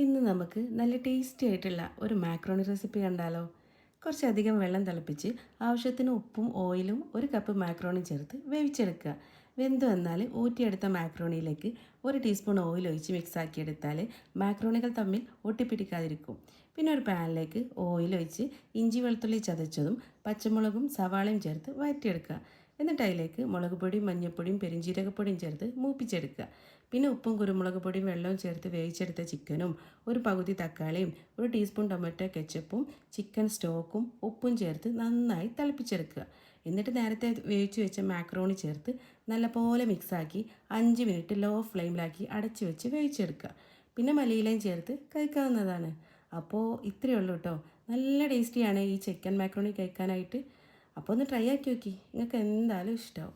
ഇന്ന് നമുക്ക് നല്ല ടേസ്റ്റി ആയിട്ടുള്ള ഒരു മാക്രോണി റെസിപ്പി കണ്ടാലോ. കുറച്ചധികം വെള്ളം തിളപ്പിച്ച് ആവശ്യത്തിന് ഉപ്പും ഓയിലും ഒരു കപ്പ് മാക്രോണി ചേർത്ത് വേവിച്ചെടുക്കുക. വെന്ത് വന്നാൽ ഊറ്റിയെടുത്ത മാക്രോണിയിലേക്ക് ഒരു ടീസ്പൂൺ ഓയിൽ ഒഴിച്ച് മിക്സാക്കി എടുത്താൽ മാക്രോണികൾ തമ്മിൽ ഒട്ടിപ്പിടിക്കാതിരിക്കും. പിന്നെ ഒരു പാനിലേക്ക് ഓയിൽ ഒഴിച്ച് ഇഞ്ചി വെളുത്തുള്ളി ചതച്ചതും പച്ചമുളകും സവാളയും ചേർത്ത് വഴറ്റിയെടുക്കുക. എന്നിട്ട് അതിലേക്ക് മുളക് പൊടിയും മഞ്ഞൾപ്പൊടിയും പെരിഞ്ചീരകപ്പൊടിയും ചേർത്ത് മൂപ്പിച്ചെടുക്കുക. പിന്നെ ഉപ്പും കുരുമുളക് പൊടിയും വെള്ളവും ചേർത്ത് വേവിച്ചെടുത്ത ചിക്കനും ഒരു പകുതി തക്കാളിയും ഒരു ടീസ്പൂൺ ടൊമാറ്റോ കെച്ചപ്പും ചിക്കൻ സ്റ്റോക്കും ഉപ്പും ചേർത്ത് നന്നായി തിളപ്പിച്ചെടുക്കുക. എന്നിട്ട് നേരത്തെ വേവിച്ച് വെച്ച മാക്രോണി ചേർത്ത് നല്ലപോലെ മിക്സാക്കി 5 മിനിറ്റ് ലോ ഫ്ലെയിമിലാക്കി അടച്ചു വെച്ച് വേവിച്ചെടുക്കുക. പിന്നെ മല്ലിയിലയും ചേർത്ത് കഴിക്കാവുന്നതാണ്. അപ്പോൾ ഇത്രയേ ഉള്ളൂ കേട്ടോ. നല്ല ടേസ്റ്റിയാണ് ഈ ചിക്കൻ മാക്രോണി കഴിക്കാനായിട്ട്. അപ്പോൾ ഒന്ന് ട്രൈ ആക്കി നോക്കി, നിങ്ങൾക്ക് എന്തായാലും ഇഷ്ടമാവും.